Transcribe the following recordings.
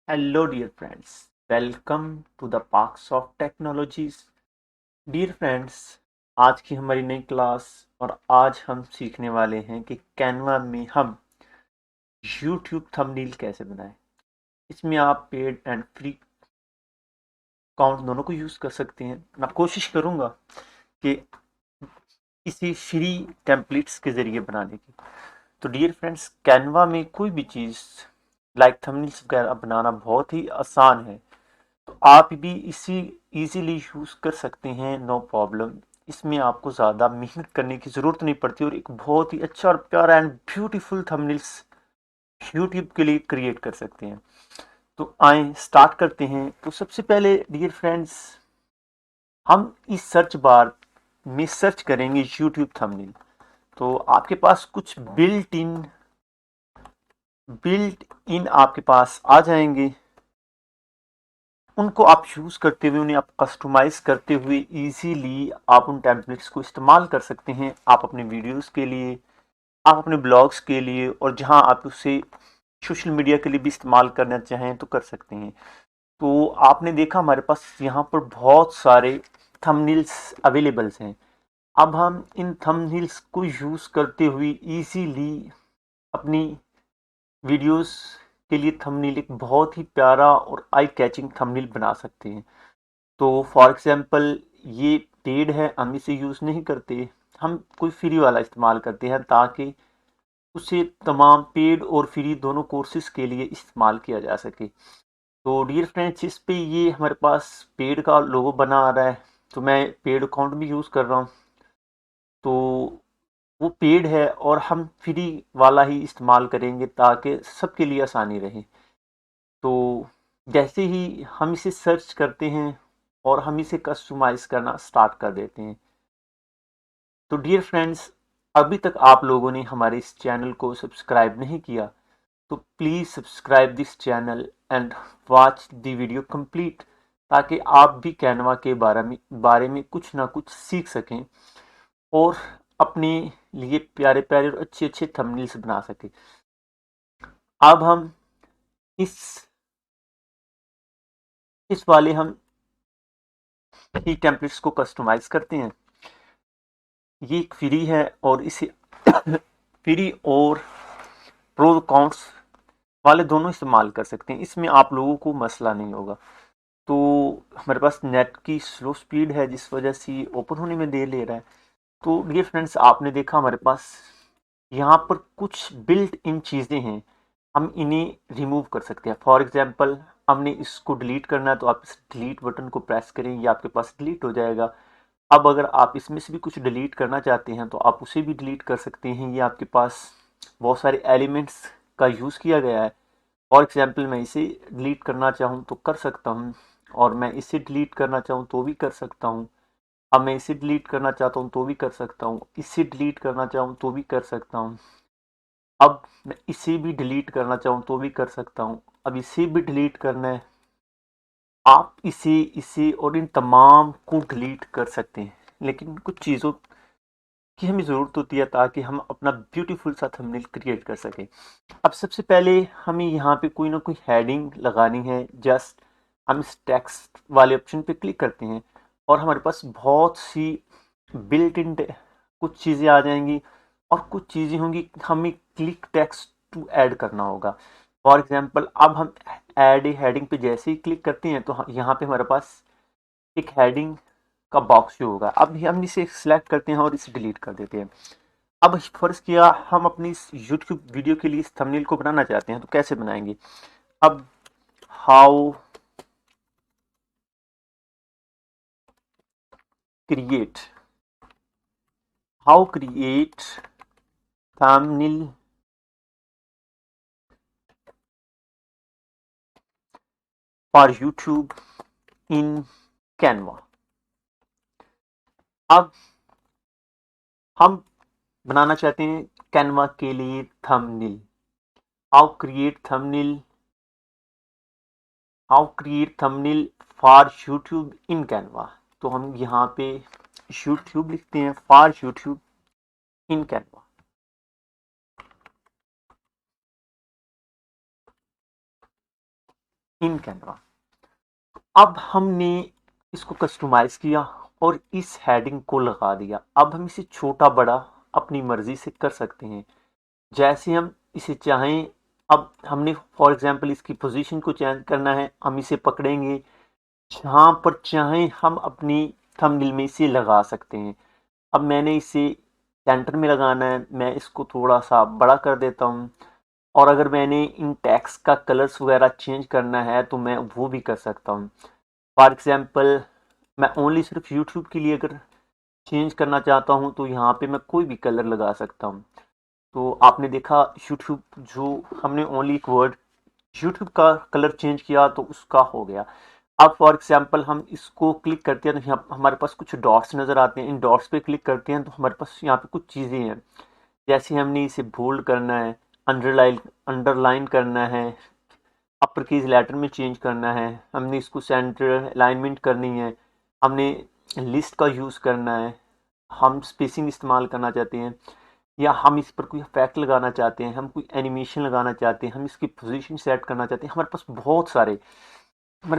Hello, dear friends. Welcome to the Parks of Technologies. Dear friends, आज की हमारी नई क्लास और आज हम सीखने वाले हैं कि कैनवा में हम YouTube थंबनेल कैसे बनाएं। इसमें आप पेड एंड फ्री अकाउंट दोनों को यूज़ कर सकते हैं। मैं कोशिश करूँगा कि इसी फ्री टेम्पलेट्स के ज़रिए बनाने की। तो डियर फ्रेंड्स, कैनवा में कोई भी चीज़ लाइक थंबनेल्स वगैरह बनाना बहुत ही आसान है। तो आप भी इसी इजीली यूज़ कर सकते हैं, नो प्रॉब्लम। इसमें आपको ज़्यादा मेहनत करने की ज़रूरत नहीं पड़ती और एक बहुत ही अच्छा और प्यारा एंड ब्यूटीफुल थंबनेल्स यूट्यूब के लिए क्रिएट कर सकते हैं। तो आए स्टार्ट करते हैं। तो सबसे पहले डियर फ्रेंड्स, हम इस सर्च बार में सर्च करेंगे यूट्यूब थंबनेल। तो आपके पास कुछ बिल्ट इन आपके पास आ जाएंगे। उनको आप यूज़ करते हुए, उन्हें आप कस्टमाइज़ करते हुए इजीली आप उन टेम्पलेट्स को इस्तेमाल कर सकते हैं। आप अपने वीडियोस के लिए, आप अपने ब्लॉग्स के लिए और जहां आप उसे सोशल मीडिया के लिए भी इस्तेमाल करना चाहें तो कर सकते हैं। तो आपने देखा हमारे पास यहाँ पर बहुत सारे थंबनेल्स अवेलेबल्स हैं। अब हम इन थंबनेल्स को यूज़ करते हुए इजीली अपनी वीडियोस के लिए थंबनेल एक बहुत ही प्यारा और आई कैचिंग थंबनेल बना सकते हैं। तो फॉर एग्जांपल ये पेड है, हम इसे यूज़ नहीं करते, हम कोई फ्री वाला इस्तेमाल करते हैं ताकि उसे तमाम पेड और फ्री दोनों कोर्सेज के लिए इस्तेमाल किया जा सके। तो डियर फ्रेंड्स, इस पे ये हमारे पास पेड का लोगो बना आ रहा है, तो मैं पेड अकाउंट भी यूज़ कर रहा हूँ। तो वो पेड है और हम फ्री वाला ही इस्तेमाल करेंगे ताकि सबके लिए आसानी रहे। तो जैसे ही हम इसे सर्च करते हैं और हम इसे कस्टमाइज़ करना स्टार्ट कर देते हैं। तो डियर फ्रेंड्स, अभी तक आप लोगों ने हमारे इस चैनल को सब्सक्राइब नहीं किया तो please subscribe this channel and watch the video complete, ताकि आप भी कैनवा के बारे में कुछ ना कुछ सीख सकें और अपने लिए प्यारे प्यारे और अच्छे अच्छे थंबनेल्स बना सकें। अब हम इस इस वाले हम ही टेम्पलेट्स को कस्टमाइज करते हैं। ये एक फ्री है और इसे फ्री और प्रो अकाउंट्स वाले दोनों इस्तेमाल कर सकते हैं। इसमें आप लोगों को मसला नहीं होगा। तो हमारे पास नेट की स्लो स्पीड है जिस वजह से ओपन होने में देर ले रहा है। तो डियर फ्रेंड्स, आपने देखा हमारे पास यहाँ पर कुछ बिल्ट इन चीज़ें हैं, हम इन्हें रिमूव कर सकते हैं। फॉर एग्जांपल, हमने इसको डिलीट करना है तो आप इस डिलीट बटन को प्रेस करें, ये आपके पास डिलीट हो जाएगा। अब अगर आप इसमें से भी कुछ डिलीट करना चाहते हैं तो आप उसे भी डिलीट कर सकते हैं। ये आपके पास बहुत सारे एलिमेंट्स का यूज़ किया गया है। फॉर एग्जांपल, मैं इसे डिलीट करना चाहूँ तो कर सकता हूँ और मैं इसे डिलीट करना चाहूँ तो भी कर सकता हूँ। अब मैं इसे डिलीट करना चाहता हूँ तो भी कर सकता हूँ, इसे डिलीट करना चाहूँ तो भी कर सकता हूँ। अब मैं इसे भी डिलीट करना चाहूँ तो भी कर सकता हूँ। अब इसे भी डिलीट करना है, आप इसे इसे और इन तमाम को डिलीट कर सकते हैं। लेकिन कुछ चीज़ों की हमें ज़रूरत होती है ताकि हम अपना ब्यूटीफुल सा थंबनेल क्रिएट कर सकें। अब सबसे पहले हमें यहाँ पे कोई ना कोई हेडिंग लगानी है। जस्ट हम इस टेक्स्ट वाले ऑप्शन पे क्लिक करते हैं और हमारे पास बहुत सी बिल्ट इन कुछ चीज़ें आ जाएंगी और कुछ चीज़ें होंगी हमें क्लिक टेक्स्ट टू ऐड करना होगा। फॉर एग्जांपल, अब हम ऐड ए हेडिंग पे जैसे ही क्लिक करते हैं तो यहाँ पे हमारे पास एक हेडिंग का बॉक्स शो होगा। अब हम इसे सिलेक्ट करते हैं और इसे डिलीट कर देते हैं। अब फर्ज किया हम अपनी इस यूट्यूब वीडियो के लिए इस थंबनेल को बनाना चाहते हैं तो कैसे बनाएंगे। अब how create how create thumbnail for YouTube in Canva. अब हम बनाना चाहते हैं कैनवा के लिए thumbnail. How create thumbnail how create thumbnail for YouTube in Canva. तो हम यहाँ पे यूट्यूब लिखते हैं, for YouTube in Canva. In Canva. अब हमने इसको कस्टमाइज किया और इस हेडिंग को लगा दिया। अब हम इसे छोटा बड़ा अपनी मर्जी से कर सकते हैं जैसे हम इसे चाहें। अब हमने फॉर एग्जांपल इसकी पोजीशन को चेंज करना है, हम इसे पकड़ेंगे, जहाँ पर चाहें हम अपनी थंबनेल में इसे लगा सकते हैं। अब मैंने इसे सेंटर में लगाना है, मैं इसको थोड़ा सा बड़ा कर देता हूँ। और अगर मैंने इन टेक्स्ट का कलर्स वगैरह चेंज करना है तो मैं वो भी कर सकता हूँ। फॉर एग्जांपल मैं ओनली सिर्फ यूट्यूब के लिए अगर चेंज करना चाहता हूँ तो यहाँ पे मैं कोई भी कलर लगा सकता हूँ। तो आपने देखा यूट्यूब, जो हमने ओनली एक वर्ड यूट्यूब का कलर चेंज किया तो उसका हो गया। अब फॉर एग्जांपल हम इसको क्लिक करते हैं तो यहाँ हमारे पास कुछ डॉट्स नज़र आते हैं। इन डॉट्स पे क्लिक करते हैं तो हमारे पास यहाँ पे कुछ चीज़ें हैं, जैसे हमने इसे बोल्ड करना है, अंडरलाइन अंडरलाइन करना है, अपर केस लेटर में चेंज करना है, हमने इसको सेंटर अलाइनमेंट करनी है, हमने लिस्ट का यूज़ करना है, हम स्पेसिंग इस्तेमाल करना चाहते हैं, या हम इस पर कोई इफेक्ट लगाना चाहते हैं, हम कोई एनिमेशन लगाना चाहते हैं, हम इसकी पोजीशन सेट करना चाहते हैं। हमारे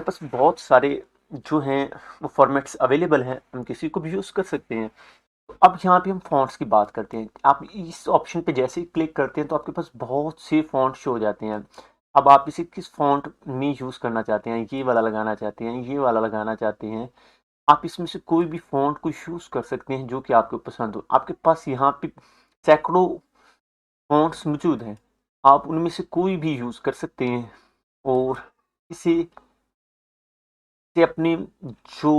पास बहुत सारे जो हैं वो फॉर्मेट्स अवेलेबल हैं, हम किसी को भी यूज़ कर सकते हैं। तो अब यहाँ पे हम फ़ॉन्ट्स की बात करते हैं। आप इस ऑप्शन पे जैसे ही क्लिक करते हैं तो आपके पास बहुत से फ़ॉन्ट शो हो जाते हैं। अब आप इसे किस फ़ॉन्ट में यूज़ करना चाहते हैं, ये वाला लगाना चाहते हैं, ये वाला लगाना चाहते हैं, आप इसमें से कोई भी फ़ॉन्ट को यूज़ कर सकते हैं जो कि आपको पसंद हो। आपके पास यहाँ पे सैकड़ों फ़ॉन्ट्स मौजूद हैं, आप उनमें से कोई भी यूज़ कर सकते हैं और इसे से अपने जो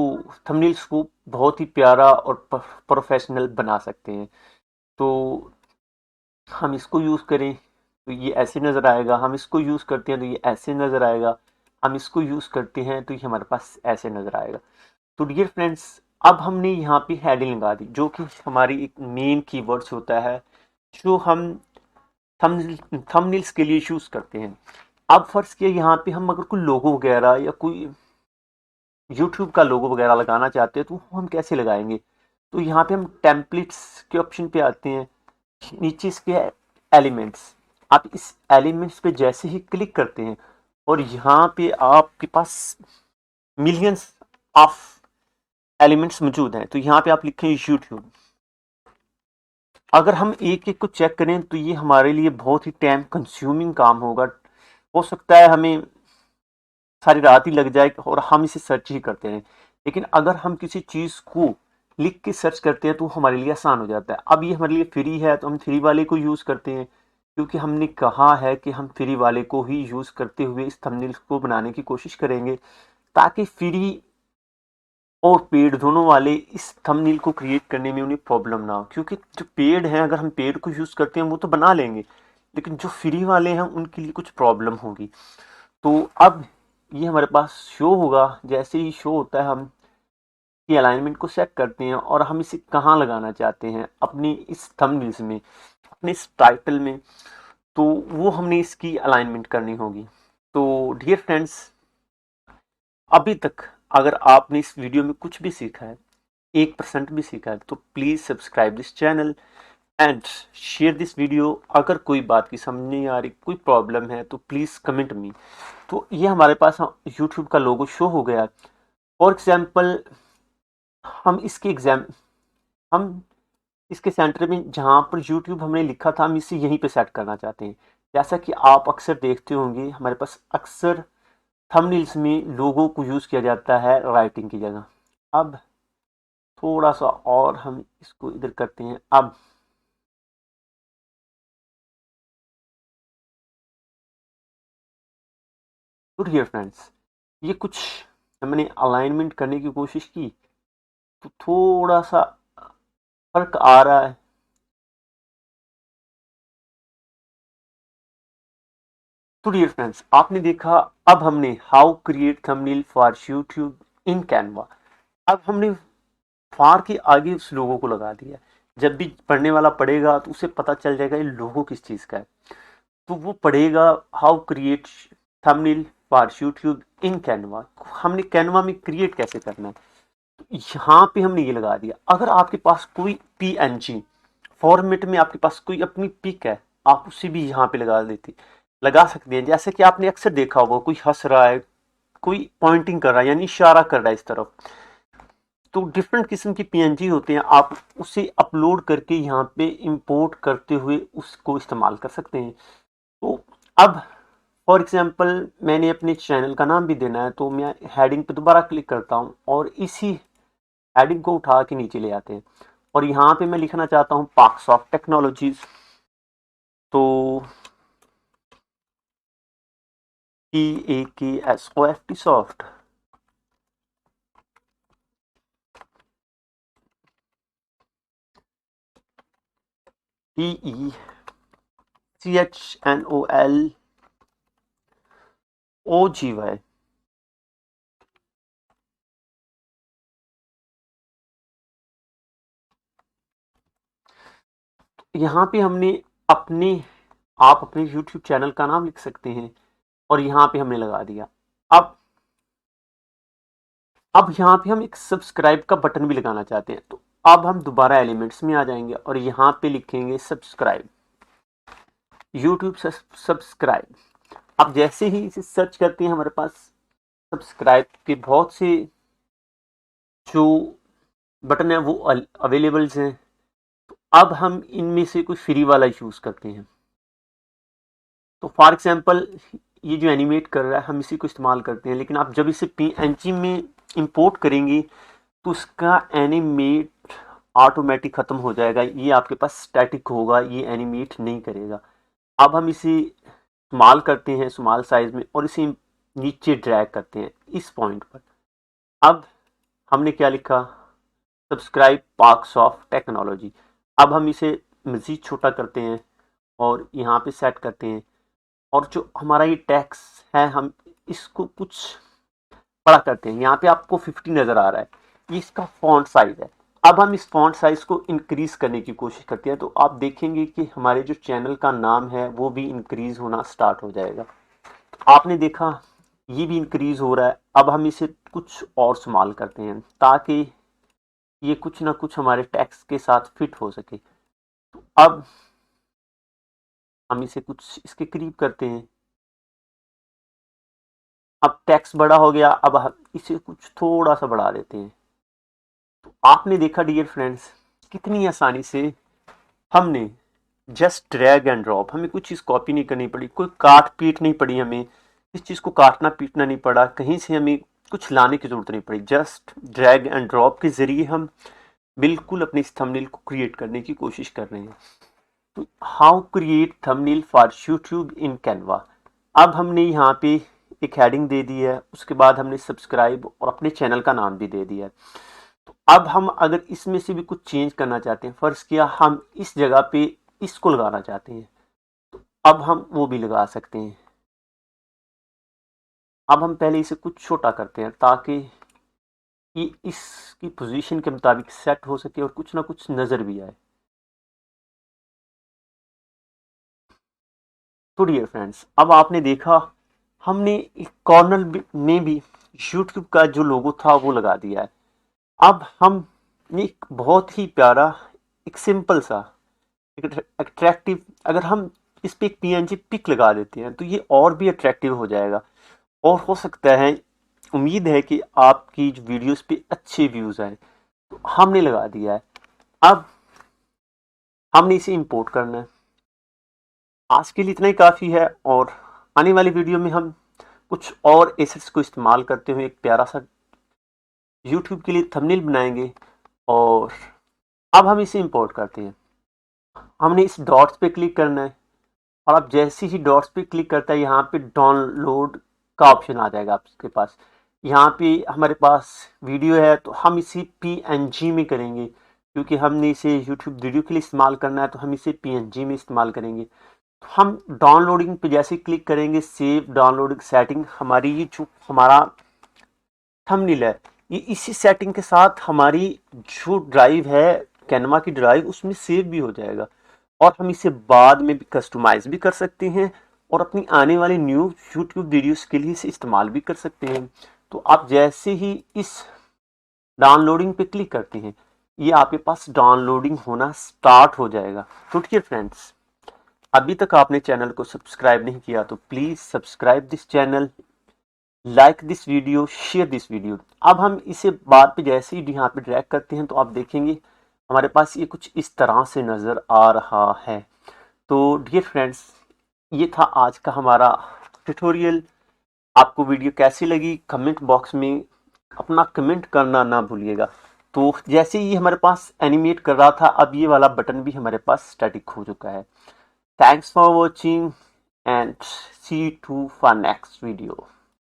थंबनेल्स को बहुत ही प्यारा और प्रोफेशनल बना सकते हैं। तो हम इसको यूज़ करें तो ये ऐसे नज़र आएगा, हम इसको यूज़ करते हैं तो ये ऐसे नज़र आएगा, हम इसको यूज़ करते हैं तो ये हमारे पास ऐसे नज़र आएगा। तो डियर फ्रेंड्स, अब हमने यहाँ पे हेडिंग लगा दी जो कि हमारी एक मेन कीवर्ड्स होता है जो हम थंबनेल्स के लिए यूज़ करते हैं। अब फर्ज किया यहाँ पे हम अगर कोई लोगो वगैरह या कोई यूट्यूब का लोगो वगैरह लगाना चाहते हैं तो वो हम कैसे लगाएंगे। तो यहाँ पे हम टेम्पलेट्स के ऑप्शन पे आते हैं, नीचे इसके है एलिमेंट्स। आप इस एलिमेंट्स पे जैसे ही क्लिक करते हैं और यहाँ पे आपके पास मिलियंस ऑफ एलिमेंट्स मौजूद हैं। तो यहाँ पे आप लिखें यूट्यूब। अगर हम एक एक को चेक करें तो ये हमारे लिए बहुत ही टाइम कंज्यूमिंग काम होगा। हो सकता है हमें सारी रात ही लग जाए और हम इसे सर्च ही करते रहें। लेकिन अगर हम किसी चीज़ को लिख के सर्च करते हैं तो हमारे लिए आसान हो जाता है। अब ये हमारे लिए फ्री है तो हम फ्री वाले को यूज़ करते हैं, क्योंकि हमने कहा है कि हम फ्री वाले को ही यूज़ करते हुए इस थंबनेल को बनाने की कोशिश करेंगे, ताकि फ्री और पेड दोनों वाले इस थंबनेल को क्रिएट करने में उन्हें प्रॉब्लम ना हो। क्योंकि जो पेड हैं, अगर हम पेड को यूज़ करते हैं वो तो बना लेंगे, लेकिन जो फ्री वाले हैं उनके लिए कुछ प्रॉब्लम होगी। तो अब ये हमारे पास शो होगा, जैसे ही शो होता है हम की अलाइनमेंट को सेट करते हैं और हम इसे कहाँ लगाना चाहते हैं, अपनी इस थंबनेल्स में, अपने इस टाइटल में, तो वो हमने इसकी अलाइनमेंट करनी होगी। तो डियर फ्रेंड्स, अभी तक अगर आपने इस वीडियो में कुछ भी सीखा है, 1% भी सीखा है, तो please subscribe this channel and share this video. अगर कोई बात की समझ नहीं आ रही, कोई प्रॉब्लम है, तो प्लीज़ कमेंट मी। तो ये हमारे पास यूट्यूब का लोगो शो हो गया। फॉर एग्जाम्पल हम हम इसके सेंटर में जहाँ पर यूट्यूब हमने लिखा था, हम इसे यहीं पे सेट करना चाहते हैं। जैसा कि आप अक्सर देखते होंगे, हमारे पास अक्सर थंबनेल्स में लोगों को यूज़ किया जाता है राइटिंग की जगह। अब थोड़ा सा और हम इसको इधर करते हैं। अब तो डियर फ्रेंड्स, ये कुछ हमने अलाइनमेंट करने की कोशिश की तो थोड़ा सा फर्क आ रहा है। तो डियर फ्रेंड्स, आपने देखा, अब हमने how create thumbnail for YouTube in Canva. अब हमने फार के आगे उस लोगों को लगा दिया। जब भी पढ़ने वाला पढ़ेगा तो उसे पता चल जाएगा ये लोगो किस चीज़ का है। तो वो पढ़ेगा how create thumbnail for YouTube in Canva. हमने कैनवा में क्रिएट कैसे करना है, तो यहाँ पे हमने ये लगा दिया। अगर आपके पास कोई PNG फॉर्मेट में आपके पास कोई अपनी पिक है, आप उसे भी यहाँ पे लगा सकते हैं। जैसे कि आपने अक्सर देखा होगा, कोई हंस रहा है, कोई पॉइंटिंग कर रहा है यानी इशारा कर रहा है इस तरफ। तो डिफरेंट किस्म की पीएनजी होते हैं, आप उसे अपलोड करके यहाँ पे इंपोर्ट करते हुए उसको इस्तेमाल कर सकते हैं। तो अब फॉर एग्जांपल मैंने अपने चैनल का नाम भी देना है, तो मैं हेडिंग पे दोबारा क्लिक करता हूँ और इसी हेडिंग को उठा के नीचे ले आते हैं और यहाँ पे मैं लिखना चाहता हूँ पाकसॉफ्ट टेक्नोलॉजीज। तो PAKSOFT सॉफ्ट, TECHNOLOGY। यहाँ पे हमने अपने आप अपने YouTube चैनल का नाम लिख सकते हैं और यहाँ पे हमने लगा दिया। अब यहाँ पे हम एक सब्सक्राइब का बटन भी लगाना चाहते हैं, तो अब हम दोबारा एलिमेंट्स में आ जाएंगे और यहाँ पे लिखेंगे सब्सक्राइब, YouTube सब्सक्राइब। अब जैसे ही इसे सर्च करते हैं हमारे पास सब्सक्राइब के बहुत से जो बटन है वो अवेलेबल्स हैं। तो अब हम इनमें से कुछ फ्री वाला यूज करते हैं। तो फॉर एग्जांपल ये जो एनिमेट कर रहा है हम इसी को इस्तेमाल करते हैं, लेकिन आप जब इसे PNG में इंपोर्ट करेंगे तो उसका एनिमेट ऑटोमेटिक खत्म हो जाएगा, ये आपके पास स्टैटिक होगा, ये एनिमेट नहीं करेगा। अब हम इसे स्मॉल करते हैं, स्मॉल साइज में, और इसे नीचे ड्रैग करते हैं इस पॉइंट पर। अब हमने क्या लिखा, सब्सक्राइब पाकसॉफ्ट टेक्नोलॉजी। अब हम इसे मज़ीद छोटा करते हैं और यहाँ पे सेट करते हैं, और जो हमारा ये टेक्स्ट है हम इसको कुछ बड़ा करते हैं। यहाँ पे आपको 50 नज़र आ रहा है, ये इसका फॉन्ट साइज है। अब हम इस फॉन्ट साइज को इंक्रीज करने की कोशिश करते हैं, तो आप देखेंगे कि हमारे जो चैनल का नाम है वो भी इंक्रीज होना स्टार्ट हो जाएगा। आपने देखा ये भी इंक्रीज हो रहा है। अब हम इसे कुछ और स्मॉल करते हैं ताकि ये कुछ ना कुछ हमारे टेक्स्ट के साथ फिट हो सके। तो अब हम इसे कुछ इसके करीब करते हैं। अब टेक्स्ट बड़ा हो गया, अब हम इसे कुछ थोड़ा सा बढ़ा देते हैं। तो आपने देखा डियर फ्रेंड्स कितनी आसानी से हमने जस्ट ड्रैग एंड ड्रॉप, हमें कुछ चीज़ कॉपी नहीं करनी पड़ी, कोई काट पीट नहीं पड़ी, हमें इस चीज़ को काटना पीटना नहीं पड़ा, कहीं से हमें कुछ लाने की ज़रूरत नहीं पड़ी। जस्ट ड्रैग एंड ड्रॉप के ज़रिए हम बिल्कुल अपने इस थंबनेल को क्रिएट करने की कोशिश कर रहे हैं। तो how create thumbnail for YouTube in Canva. अब हमने यहाँ पे एक हेडिंग दे दी है, उसके बाद हमने सब्सक्राइब और अपने चैनल का नाम भी दे दिया है। तो अब हम अगर इसमें से भी कुछ चेंज करना चाहते हैं, फर्ज किया हम इस जगह पे इसको लगाना चाहते हैं, तो अब हम वो भी लगा सकते हैं। अब हम पहले इसे कुछ छोटा करते हैं ताकि ये इसकी पोजीशन के मुताबिक सेट हो सके और कुछ ना कुछ नज़र भी आए। तो डियर फ्रेंड्स अब आपने देखा हमने एक कॉर्नर में भी यूट्यूब का जो लोगो था वो लगा दिया है। अब हम एक बहुत ही प्यारा, एक सिंपल सा, एक अट्रैक्टिव, अगर हम इस पे एक PNG पिक लगा देते हैं तो ये और भी अट्रैक्टिव हो जाएगा, और हो सकता है, उम्मीद है कि आपकी वीडियोस पे अच्छे व्यूज आए। तो हमने लगा दिया है। अब हमने इसे इंपोर्ट करना है। आज के लिए इतना ही काफ़ी है, और आने वाली वीडियो में हम कुछ और एसेट्स को इस्तेमाल करते हुए एक प्यारा सा यूट्यूब के लिए थंबनेल बनाएंगे। और अब हम इसे इंपोर्ट करते हैं। हमने इस डॉट्स पे क्लिक करना है, और आप जैसे ही डॉट्स पे क्लिक करता है यहाँ पे डाउनलोड का ऑप्शन आ जाएगा आपके पास। यहाँ पे हमारे पास वीडियो है तो हम इसे PNG में करेंगे, क्योंकि हमने इसे यूट्यूब वीडियो के लिए इस्तेमाल करना है, तो हम इसे PNG में इस्तेमाल करेंगे। तो हम डाउनलोडिंग पे जैसे क्लिक करेंगे, सेव डाउनलोडिंग सेटिंग, हमारी ये जो हमारा थंबनेल है ये इसी सेटिंग के साथ हमारी जो ड्राइव है कैनवा की ड्राइव उसमें सेव भी हो जाएगा, और हम इसे बाद में भी कस्टमाइज भी कर सकते हैं और अपनी आने वाली न्यू यूट्यूब वीडियोस के लिए इसे इस्तेमाल भी कर सकते हैं। तो आप जैसे ही इस डाउनलोडिंग पे क्लिक करते हैं ये आपके पास डाउनलोडिंग होना स्टार्ट हो जाएगा। तो डियर फ्रेंड्स अभी तक आपने चैनल को सब्सक्राइब नहीं किया तो please subscribe this channel like this video, share this video. अब हम इसे बाद पे जैसे ही यहाँ पे ड्रैग करते हैं तो आप देखेंगे हमारे पास ये कुछ इस तरह से नज़र आ रहा है। तो डियर फ्रेंड्स, ये था आज का हमारा ट्यूटोरियल। आपको वीडियो कैसी लगी कमेंट बॉक्स में अपना कमेंट करना ना भूलिएगा। तो जैसे ही हमारे पास एनिमेट कर रहा था, अब ये वाला बटन भी हमारे पास स्टैटिक हो चुका है। Thanks for watching and see you too for next video.